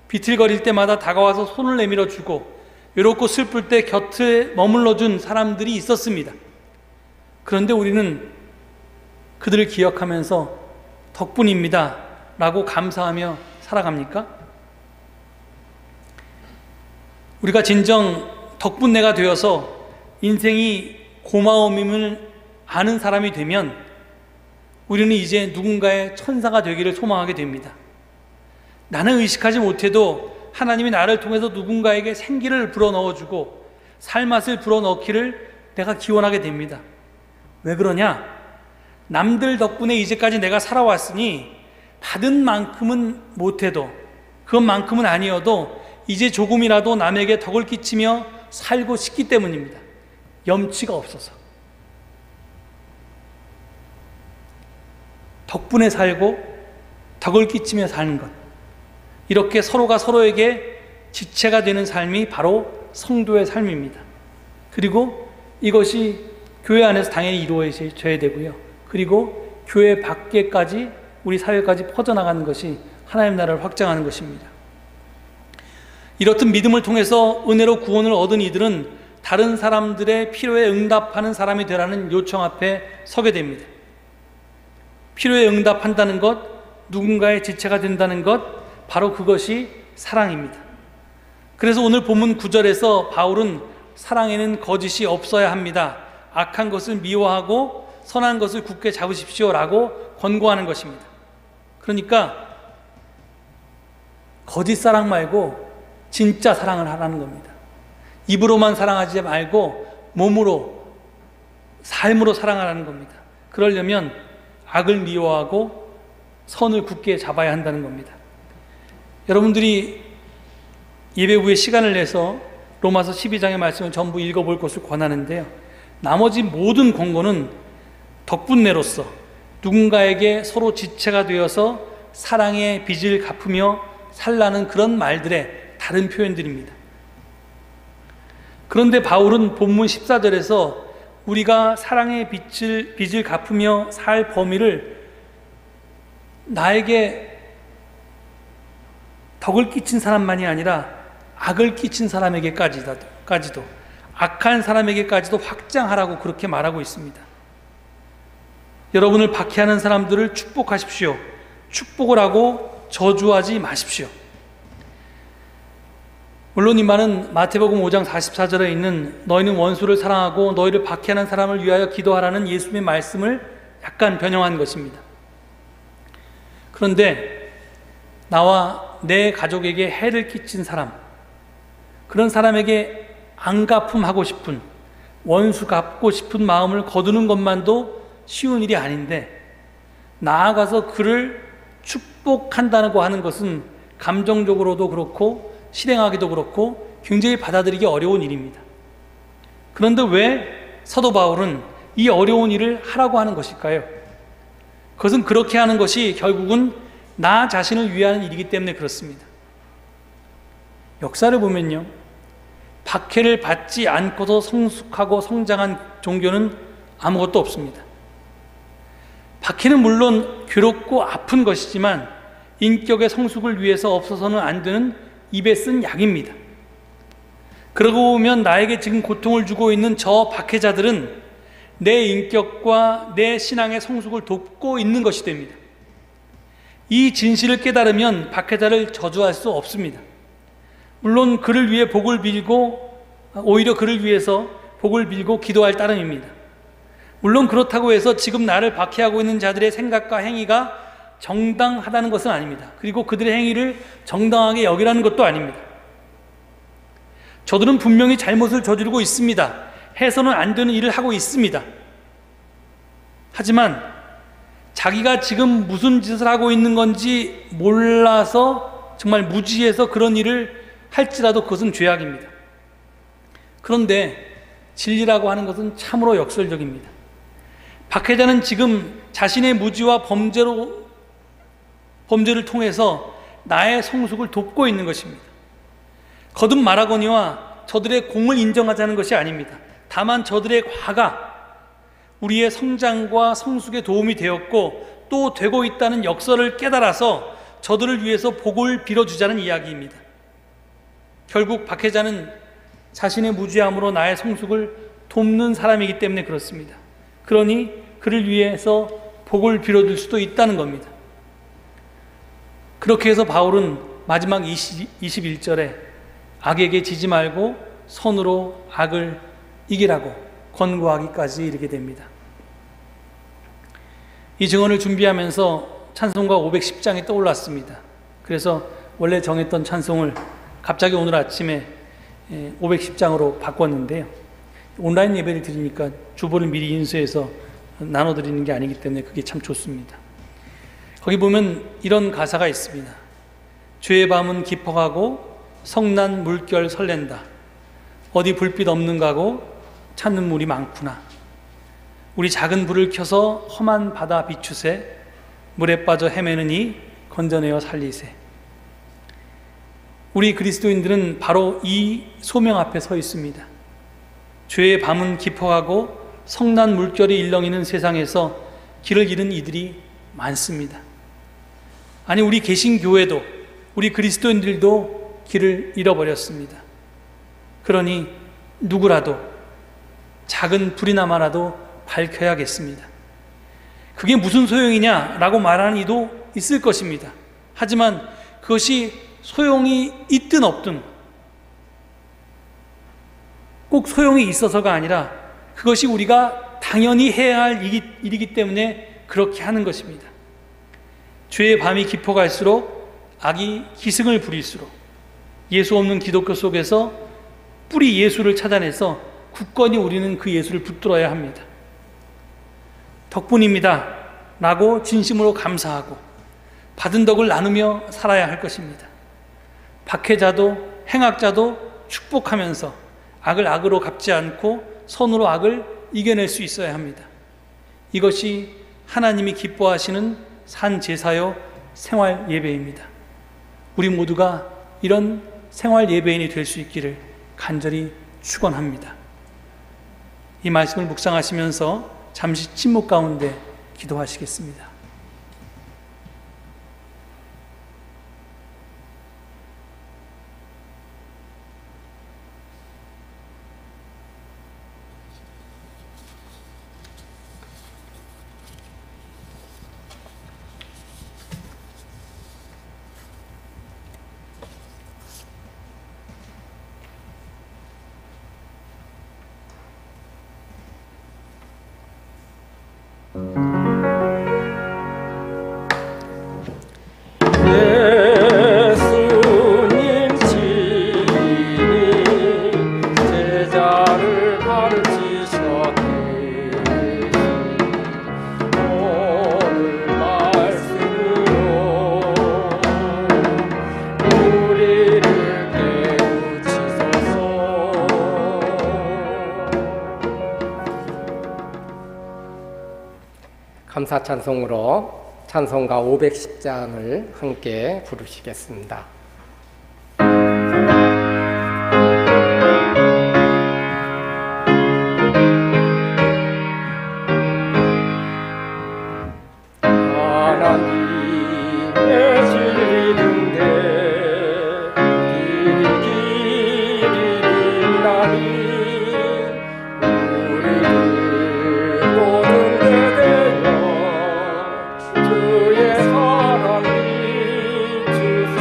비틀거릴 때마다 다가와서 손을 내밀어 주고 외롭고 슬플 때 곁에 머물러 준 사람들이 있었습니다. 그런데 우리는 그들을 기억하면서 덕분입니다 라고 감사하며 살아갑니까? 우리가 진정 덕분내가 되어서 인생이 고마움임을 아는 사람이 되면 우리는 이제 누군가의 천사가 되기를 소망하게 됩니다. 나는 의식하지 못해도 하나님이 나를 통해서 누군가에게 생기를 불어넣어주고 살맛을 불어넣기를 내가 기원하게 됩니다. 왜 그러냐? 남들 덕분에 이제까지 내가 살아왔으니 받은 만큼은 못해도, 그것만큼은 아니어도 이제 조금이라도 남에게 덕을 끼치며 살고 싶기 때문입니다. 염치가 없어서. 덕분에 살고 덕을 끼치며 사는 것, 이렇게 서로가 서로에게 지체가 되는 삶이 바로 성도의 삶입니다. 그리고 이것이 교회 안에서 당연히 이루어져야 되고요. 그리고 교회 밖에까지, 우리 사회까지 퍼져나가는 것이 하나님 나라를 확장하는 것입니다. 이렇듯 믿음을 통해서 은혜로 구원을 얻은 이들은 다른 사람들의 필요에 응답하는 사람이 되라는 요청 앞에 서게 됩니다. 필요에 응답한다는 것, 누군가의 지체가 된다는 것, 바로 그것이 사랑입니다. 그래서 오늘 본문 9절에서 바울은 사랑에는 거짓이 없어야 합니다. 악한 것을 미워하고 선한 것을 굳게 잡으십시오 라고 권고하는 것입니다. 그러니까 거짓 사랑 말고 진짜 사랑을 하라는 겁니다. 입으로만 사랑하지 말고 몸으로, 삶으로 사랑하라는 겁니다. 그러려면 악을 미워하고 선을 굳게 잡아야 한다는 겁니다. 여러분들이 예배 후에 시간을 내서 로마서 12장의 말씀을 전부 읽어볼 것을 권하는데요. 나머지 모든 권고는 덕분내로서 누군가에게 서로 지체가 되어서 사랑의 빚을 갚으며 살라는 그런 말들의 다른 표현들입니다. 그런데 바울은 본문 14절에서 우리가 사랑의 빚을 갚으며 살 범위를 나에게 덕을 끼친 사람만이 아니라 악을 끼친 사람에게까지도, 악한 사람에게까지도 확장하라고 그렇게 말하고 있습니다. 여러분을 박해하는 사람들을 축복하십시오. 축복을 하고 저주하지 마십시오. 물론 이 말은 마태복음 5장 44절에 있는 너희는 원수를 사랑하고 너희를 박해하는 사람을 위하여 기도하라는 예수님의 말씀을 약간 변형한 것입니다. 그런데 나와 내 가족에게 해를 끼친 사람, 그런 사람에게 안갚음하고 싶은, 원수 갚고 싶은 마음을 거두는 것만도 쉬운 일이 아닌데, 나아가서 그를 축복한다고 하는 것은 감정적으로도 그렇고 실행하기도 그렇고 굉장히 받아들이기 어려운 일입니다. 그런데 왜 사도 바울은 이 어려운 일을 하라고 하는 것일까요? 그것은 그렇게 하는 것이 결국은 나 자신을 위하는 일이기 때문에 그렇습니다. 역사를 보면요, 박해를 받지 않고서 성숙하고 성장한 종교는 아무것도 없습니다. 박해는 물론 괴롭고 아픈 것이지만 인격의 성숙을 위해서 없어서는 안 되는 입에 쓴 약입니다. 그러고 보면 나에게 지금 고통을 주고 있는 저 박해자들은 내 인격과 내 신앙의 성숙을 돕고 있는 것이 됩니다. 이 진실을 깨달으면 박해자를 저주할 수 없습니다. 물론 그를 위해 복을 빌고, 오히려 그를 위해서 복을 빌고 기도할 따름입니다. 물론 그렇다고 해서 지금 나를 박해하고 있는 자들의 생각과 행위가 정당하다는 것은 아닙니다. 그리고 그들의 행위를 정당하게 여기라는 것도 아닙니다. 저들은 분명히 잘못을 저지르고 있습니다. 해서는 안 되는 일을 하고 있습니다. 하지만 자기가 지금 무슨 짓을 하고 있는 건지 몰라서 정말 무지해서 그런 일을 할지라도 그것은 죄악입니다. 그런데 진리라고 하는 것은 참으로 역설적입니다. 박해자는 지금 자신의 무지와 범죄를 통해서 나의 성숙을 돕고 있는 것입니다. 거듭 말하거니와 저들의 공을 인정하자는 것이 아닙니다. 다만 저들의 과가 우리의 성장과 성숙에 도움이 되었고 또 되고 있다는 역설을 깨달아서 저들을 위해서 복을 빌어주자는 이야기입니다. 결국 박해자는 자신의 무지함으로 나의 성숙을 돕는 사람이기 때문에 그렇습니다. 그러니 그를 위해서 복을 빌어줄 수도 있다는 겁니다. 그렇게 해서 바울은 마지막 21절에 악에게 지지 말고 선으로 악을 이기라고 권고하기까지 이르게 됩니다. 이 증언을 준비하면서 찬송가 510장이 떠올랐습니다. 그래서 원래 정했던 찬송을 갑자기 오늘 아침에 510장으로 바꿨는데요. 온라인 예배를 드리니까 주보를 미리 인수해서 나눠드리는 게 아니기 때문에 그게 참 좋습니다. 거기 보면 이런 가사가 있습니다. 죄의 밤은 깊어가고 성난 물결 설렌다. 어디 불빛 없는가고 찾는 물이 많구나. 우리 작은 불을 켜서 험한 바다 비추세. 물에 빠져 헤매느니 건져내어 살리세. 우리 그리스도인들은 바로 이 소명 앞에 서 있습니다. 죄의 밤은 깊어가고 성난 물결이 일렁이는 세상에서 길을 잃은 이들이 많습니다. 아니, 우리 개신교회도, 우리 그리스도인들도 길을 잃어버렸습니다. 그러니 누구라도 작은 불이나마라도 밝혀야겠습니다. 그게 무슨 소용이냐라고 말하는 이도 있을 것입니다. 하지만 그것이 소용이 있든 없든 꼭 소용이 있어서가 아니라 그것이 우리가 당연히 해야 할 일이기 때문에 그렇게 하는 것입니다. 죄의 밤이 깊어갈수록 악이 기승을 부릴수록 예수 없는 기독교 속에서 뿌리 예수를 찾아내서 굳건히 우리는 그 예수를 붙들어야 합니다. 덕분입니다 라고 진심으로 감사하고 받은 덕을 나누며 살아야 할 것입니다. 박해자도 행악자도 축복하면서 악을 악으로 갚지 않고 선으로 악을 이겨낼 수 있어야 합니다. 이것이 하나님이 기뻐하시는 산 제사요 생활 예배입니다. 우리 모두가 이런 생활 예배인이 될 수 있기를 간절히 축원합니다. 이 말씀을 묵상하시면서 잠시 침묵 가운데 기도하시겠습니다. 예수님 친히 제자를 가르치셨네. 오늘 말씀으로 우리를 깨우치소서. 감사 찬송으로 찬송가 510장을 함께 부르시겠습니다. 하나님의 진리 등대 길이 빛나니 우리를 모든 데되어 주의 사랑 비추세.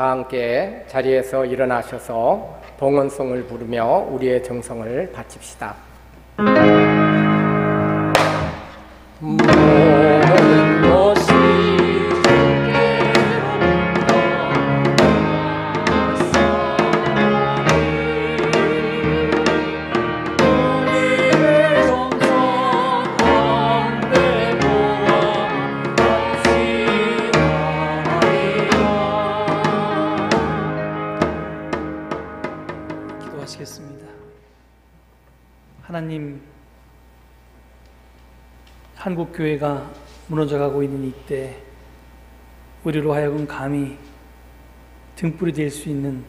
다 함께 자리에서 일어나셔서 봉헌송을 부르며 우리의 정성을 바칩시다. 모든 것이 기도하시겠습니다. 하나님, 한국 교회가 무너져가고 있는 이때 우리로 하여금 감히 등불이 될 수 있는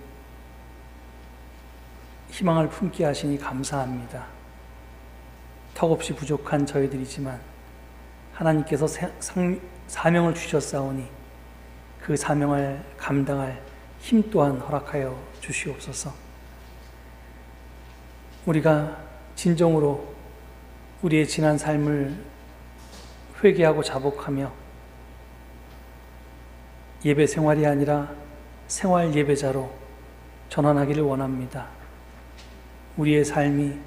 희망을 품게 하시니 감사합니다. 턱없이 부족한 저희들이지만 하나님께서 사명을 주셨사오니 그 사명을 감당할 힘 또한 허락하여 주시옵소서. 우리가 진정으로 우리의 지난 삶을 회개하고 자복하며 예배 생활이 아니라 생활 예배자로 전환하기를 원합니다. 우리의 삶이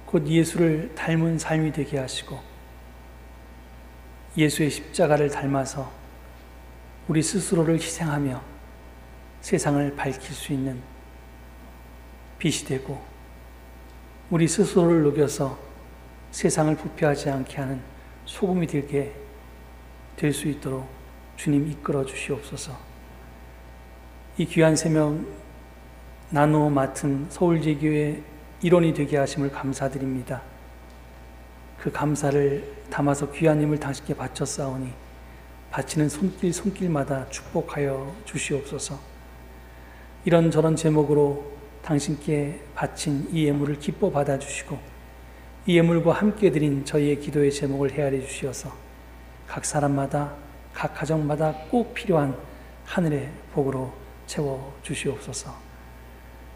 곧 예수를 닮은 삶이 되게 하시고 예수의 십자가를 닮아서 우리 스스로를 희생하며 세상을 밝힐 수 있는 빛이 되고 우리 스스로를 녹여서 세상을 부패하지 않게 하는 소금이 되게 될 수 있도록 주님 이끌어 주시옵소서. 이 귀한 세명 나누어 맡은 서울제교회 일원이 되게 하심을 감사드립니다. 그 감사를 담아서 귀한 힘을 당신께 바쳤사오니 바치는 손길마다 축복하여 주시옵소서. 이런저런 제목으로 당신께 바친 이 예물을 기뻐 받아주시고 이 예물과 함께 드린 저희의 기도의 제목을 헤아려 주시어서 각 사람마다 각 가정마다 꼭 필요한 하늘의 복으로 채워 주시옵소서.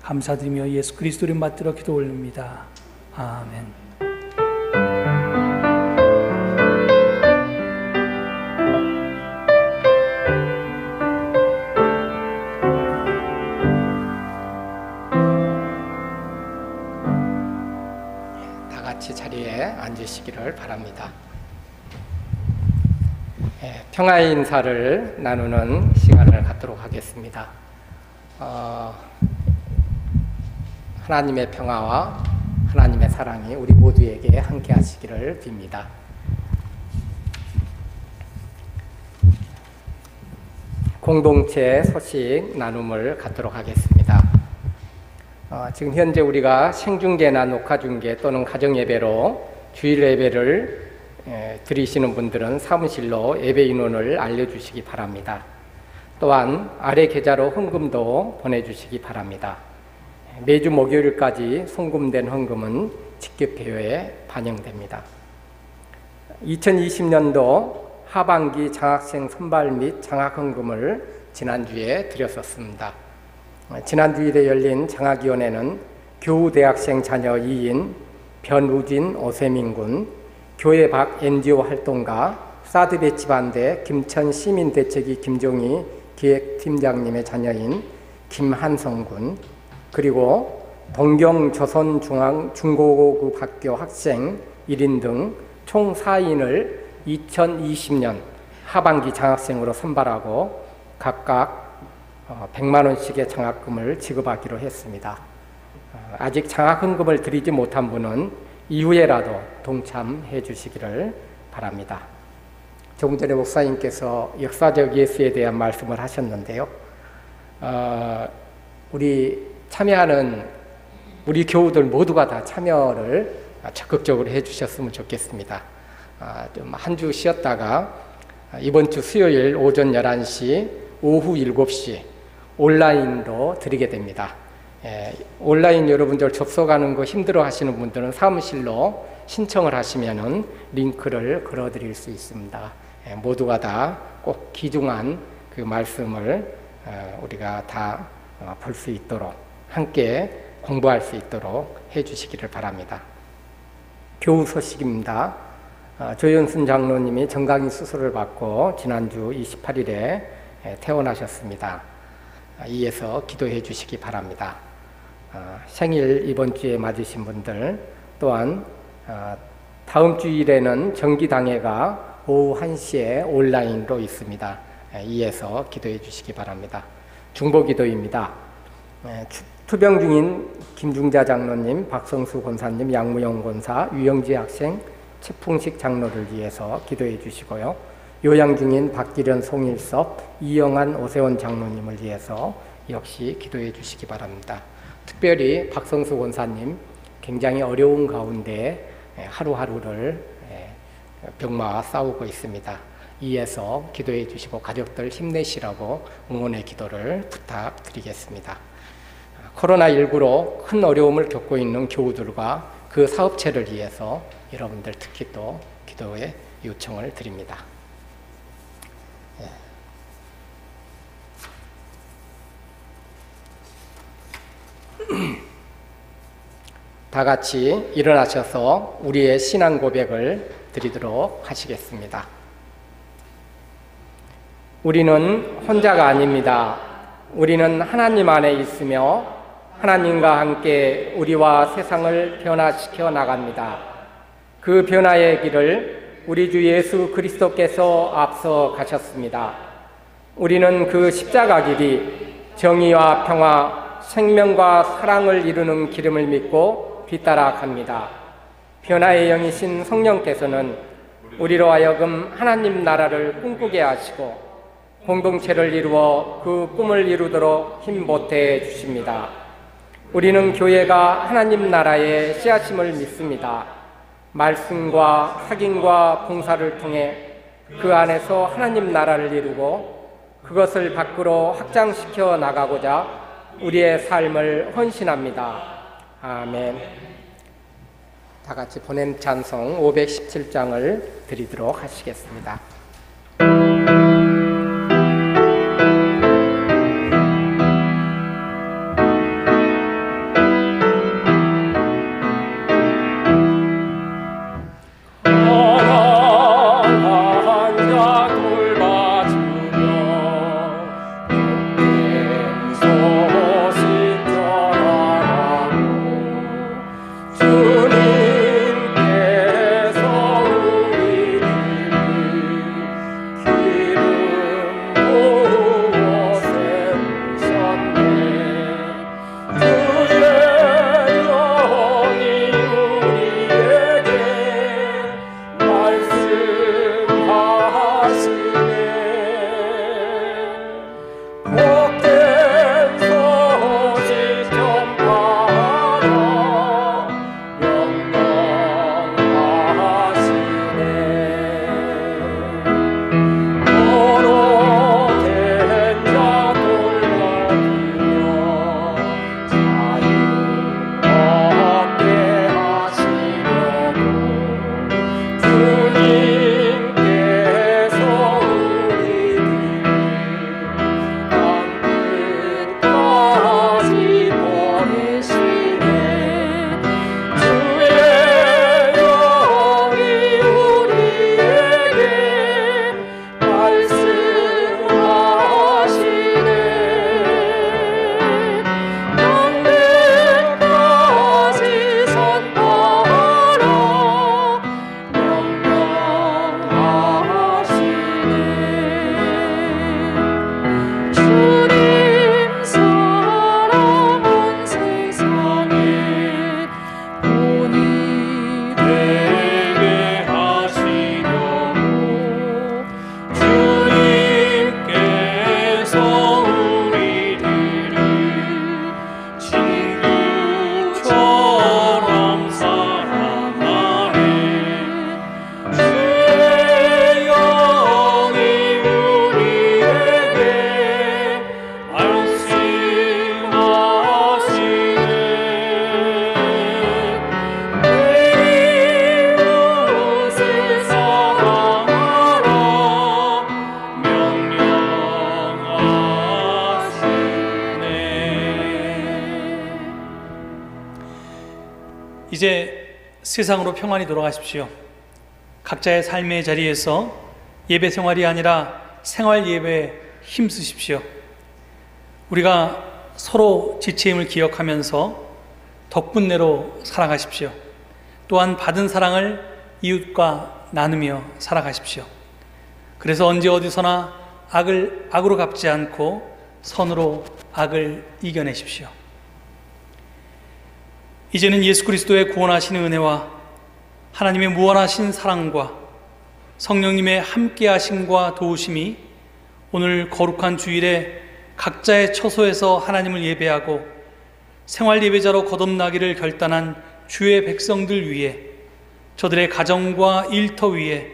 감사드리며 예수 그리스도를 받들어 기도 올립니다. 아멘. 다 같이 자리에 앉으시기를 바랍니다. 평화의 인사를 나누는 시간을 갖도록 하겠습니다. 하나님의 평화와 하나님의 사랑이 우리 모두에게 함께 하시기를 빕니다. 공동체 소식 나눔을 갖도록 하겠습니다. 지금 현재 우리가 생중계나 녹화중계 또는 가정예배로 주일 예배를 드리시는 분들은 사무실로 예배 인원을 알려주시기 바랍니다. 또한 아래 계좌로 헌금도 보내주시기 바랍니다. 매주 목요일까지 송금된 헌금은 직계표에 반영됩니다. 2020년도 하반기 장학생 선발 및 장학헌금을 지난주에 드렸었습니다. 지난 주일에 열린 장학위원회는 교우대학생 자녀 2인 변우진 오세민군, 교회 밖 NGO 활동가 사드 배치반대 김천 시민대책위 김종희 기획팀장님의 자녀인 김한성군, 그리고 동경 조선중앙중고급 학교 학생 1인 등 총 4인을 2020년 하반기 장학생으로 선발하고 각각 100만 원씩의 장학금을 지급하기로 했습니다. 아직 장학헌금을 드리지 못한 분은 이후에라도 동참해 주시기를 바랍니다. 조금 전에 목사님께서 역사적 예수에 대한 말씀을 하셨는데요. 우리 참여하는 우리 교우들 모두가 다 참여를 적극적으로 해주셨으면 좋겠습니다. 좀 한 주 쉬었다가 이번 주 수요일 오전 11시, 오후 7시 온라인도 드리게 됩니다. 온라인 여러분들 접속하는 거 힘들어 하시는 분들은 사무실로 신청을 하시면은 링크를 걸어 드릴 수 있습니다. 모두가 다 꼭 귀중한 그 말씀을 우리가 다 볼 수 있도록 함께 공부할 수 있도록 해 주시기를 바랍니다. 교우 소식입니다. 조연순 장로님이 정강이 수술을 받고 지난주 28일에 퇴원하셨습니다. 이에서 기도해 주시기 바랍니다. 생일 이번 주에 맞으신 분들 또한 다음 주일에는 정기당회가 오후 1시에 온라인으로 있습니다. 이에서 기도해 주시기 바랍니다. 중보기도입니다. 투병 중인 김중자 장로님, 박성수 권사님, 양무영 권사, 유영지 학생, 최풍식 장로를 위해서 기도해 주시고요. 요양 중인 박기련, 송일섭, 이영한, 오세원 장로님을 위해서 역시 기도해 주시기 바랍니다. 특별히 박성수 권사님 굉장히 어려운 가운데 하루하루를 병마와 싸우고 있습니다. 이에서 기도해 주시고 가족들 힘내시라고 응원의 기도를 부탁드리겠습니다. 코로나19로 큰 어려움을 겪고 있는 교우들과 그 사업체를 위해서 여러분들 특히 또 기도의 요청을 드립니다. 다 같이 일어나셔서 우리의 신앙 고백을 드리도록 하시겠습니다. 우리는 혼자가 아닙니다. 우리는 하나님 안에 있으며 하나님과 함께 우리와 세상을 변화시켜 나갑니다. 그 변화의 길을 우리 주 예수 그리스도께서 앞서 가셨습니다. 우리는 그 십자가 길이 정의와 평화, 생명과 사랑을 이루는 기름을 믿고 뒤따라 갑니다. 변화의 영이신 성령께서는 우리로 하여금 하나님 나라를 꿈꾸게 하시고 공동체를 이루어 그 꿈을 이루도록 힘 보태 주십니다. 우리는 교회가 하나님 나라의 씨앗임을 믿습니다. 말씀과 확인과 봉사를 통해 그 안에서 하나님 나라를 이루고 그것을 밖으로 확장시켜 나가고자 우리의 삶을 헌신합니다. 아멘. 다 같이 보냄 찬송 517장을 드리도록 하시겠습니다. 이제 세상으로 평안히 돌아가십시오. 각자의 삶의 자리에서 예배 생활이 아니라 생활 예배에 힘쓰십시오. 우리가 서로 지체임을 기억하면서 덕분내로 살아가십시오. 또한 받은 사랑을 이웃과 나누며 살아가십시오. 그래서 언제 어디서나 악을 악으로 갚지 않고 선으로 악을 이겨내십시오. 이제는 예수 그리스도의 구원하시는 은혜와 하나님의 무한하신 사랑과 성령님의 함께하심과 도우심이 오늘 거룩한 주일에 각자의 처소에서 하나님을 예배하고 생활 예배자로 거듭나기를 결단한 주의 백성들 위해, 저들의 가정과 일터 위에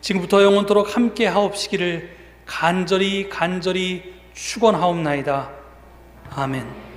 지금부터 영원토록 함께 하옵시기를 간절히 축원하옵나이다. 아멘.